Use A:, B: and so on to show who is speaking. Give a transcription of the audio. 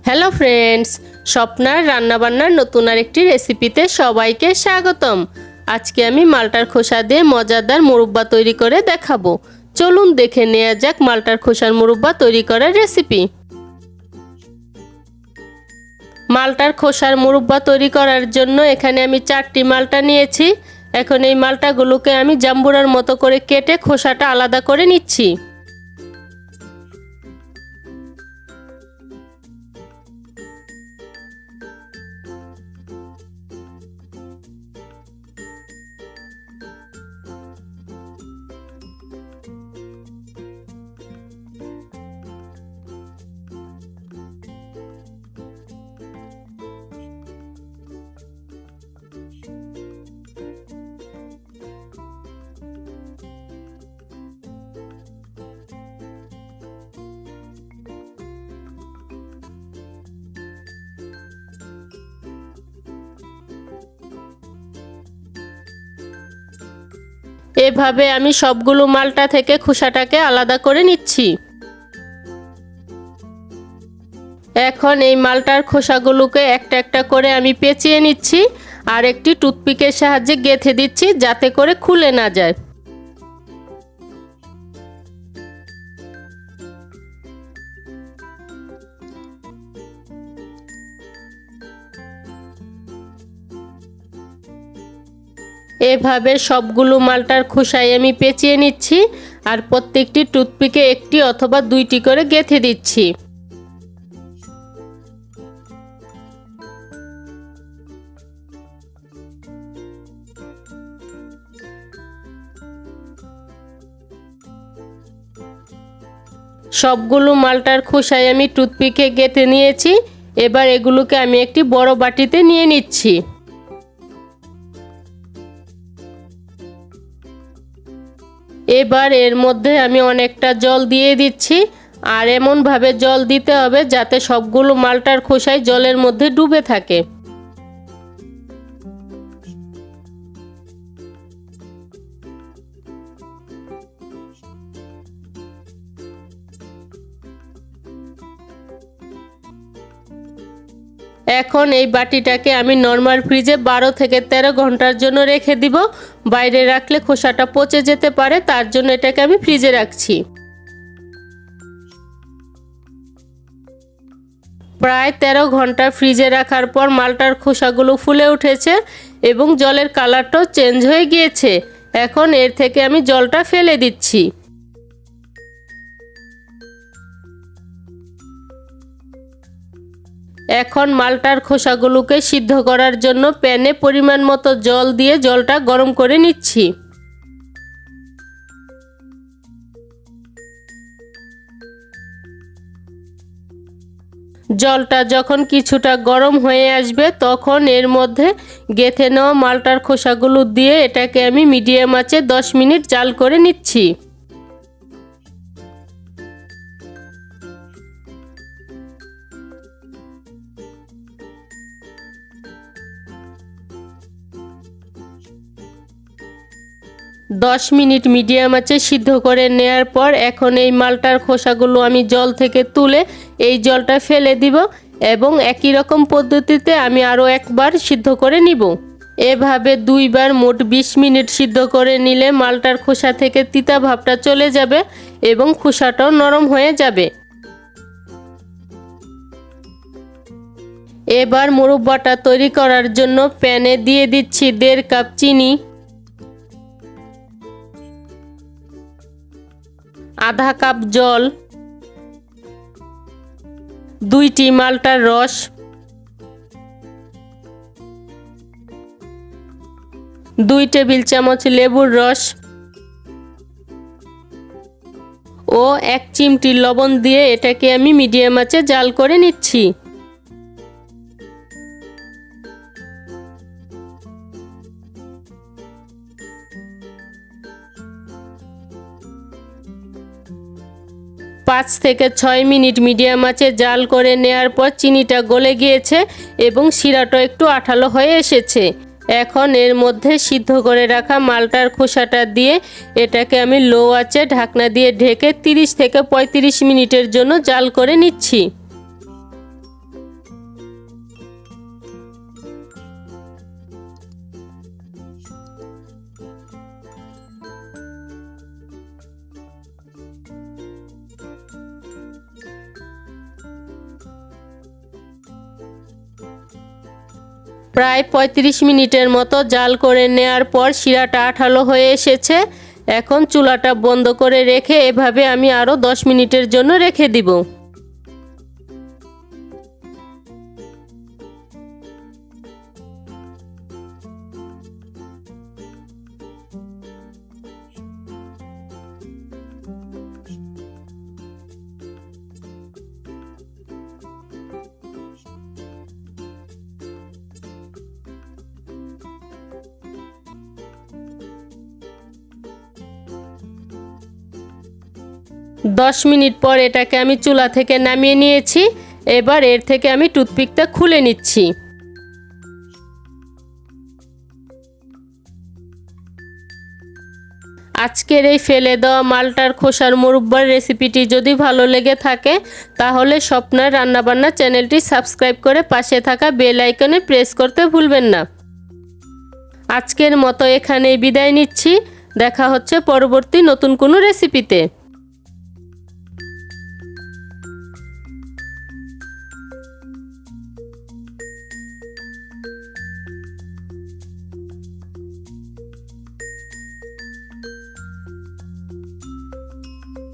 A: Hello friends, স্বপ্নার রান্নাবান্নার নতুন আরেকটি রেসিপিতে সবাইকে স্বাগতম। আজকে আমি মালটার খোসা দিয়ে মজাদার মুরব্বা তৈরি করে দেখাবো। চলুন দেখে নেওয়া যাক মালটার খোসার মুরব্বা তৈরি করার রেসিপি। মালটার খোসার মুরব্বা তৈরি করার জন্য এখানে আমি 4টি মালটা নিয়েছি। এখন এই মালটাগুলোকে আমি জাম্বুরার মতো করে কেটে খোসাটা আলাদা করে নিচ্ছি। এভাবে আমি সবগুলো মালটা থেকে খোসাটাকে আলাদা করে নিচ্ছি। এখন এই মালটার খোসাগুলোকে একটা একটা করে আমি পেঁচিয়ে নিচ্ছি আর একটি টুথপিকের সাহায্যে গেঁথে দিচ্ছি যাতে করে খুলে না যায়। এভাবে সবগুলো মালটার খোসায় আমি পেঁচিয়ে নিচ্ছি আর প্রত্যেকটি টুথপিকে একটি অথবা 2টি করে গেঁথে দিচ্ছি। সবগুলো মালটার খোসায় আমি টুথপিকে গেঁথে নিয়েছি। এবার এগুলোকে আমি একটি বড় বাটিতে নিয়ে নিচ্ছি। এবার এর মধ্যে আমি অনেকটা জল দিয়ে দিচ্ছি আর এমনভাবে জল দিতে হবে যাতে সবগুলো মালটার খোসায় জলের মধ্যে ডুবে থাকে। এখন এই বাটিটাকে আমি নরমাল ফ্রিজে 12 থেকে 13 ঘন্টার জন্য রেখে দিব। বাইরে রাখলে খোসাটা পচে যেতে পারে, তার জন্য এটাকে আমি ফ্রিজে রাখছি। প্রায় 13 ঘন্টা ফ্রিজে রাখার পর মালটার খোসাগুলো ফুলে উঠেছে এবং জলের কালারটাও চেঞ্জ হয়ে গিয়েছে। এখন এর থেকে আমি জলটা ফেলে দিচ্ছি। এখন মালটার খোসাগুলোকে সিদ্ধ করার জন্য প্যানে পরিমাণ মতো জল দিয়ে জলটা গরম করে নিচ্ছি। জলটা যখন কিছুটা গরম হয়ে আসবে তখন এর মধ্যে গেঁথে নেওয়া মালটার খোসাগুলো দিয়ে এটাকে আমি মিডিয়াম আঁচে 10 মিনিট জাল করে নিচ্ছি। দশ মিনিট মিডিয়াম আঁচে সিদ্ধ করে নেওয়ার পর এখন এই মালটার খোসাগুলো আমি জল থেকে তুলে এই জলটা ফেলে দিব এবং একই রকম পদ্ধতিতে আমি আরও একবার সিদ্ধ করে নিব। এভাবে 2বার মোট 20 মিনিট সিদ্ধ করে নিলে মালটার খোসা থেকে তিতা ভাবটা চলে যাবে এবং খোসাটাও নরম হয়ে যাবে। এবার মুরব্বাটা তৈরি করার জন্য প্যানে দিয়ে দিচ্ছি 1.5 কাপ চিনি, আধা কাপ জল, 2টি মালটার রস, 2 টেবিল চামচ লেবুর রস ও 1 চিমটি লবণ দিয়ে এটাকে আমি মিডিয়াম আঁচে জাল করে নিচ্ছি। পাঁচ থেকে 6 মিনিট মিডিয়াম আঁচে জাল করে নেওয়ার পর চিনিটা গলে গিয়েছে এবং শিরাটা একটু আঠালো হয়ে এসেছে। এখন এর মধ্যে সিদ্ধ করে রাখা মালটার খোসাটা দিয়ে এটাকে আমি লো আঁচে ঢাকনা দিয়ে ঢেকে 30 থেকে 35 মিনিটের জন্য জাল করে নিচ্ছি। প্রায় 35 মিনিটের মতো জাল করে নেওয়ার পর শিরাটা আঠালো হয়ে এসেছে। এখন চুলাটা বন্ধ করে রেখে এভাবে আমি আরও 10 মিনিটের জন্য রেখে দিব। দশ মিনিট পর এটাকে আমি চুলা থেকে নামিয়ে নিয়েছি। এবার এর থেকে আমি টুথপিকটা খুলে নিচ্ছি। আজকের এই ফেলে দেওয়া মালটার খোসার মুরব্বার রেসিপিটি যদি ভালো লেগে থাকে তাহলে স্বপ্নার রান্নাবান্না চ্যানেলটি সাবস্ক্রাইব করে পাশে থাকা বেল আইকনে প্রেস করতে ভুলবেন না। আজকের মতো এখানেই বিদায় নিচ্ছি। দেখা হচ্ছে পরবর্তী নতুন কোনো রেসিপিতে।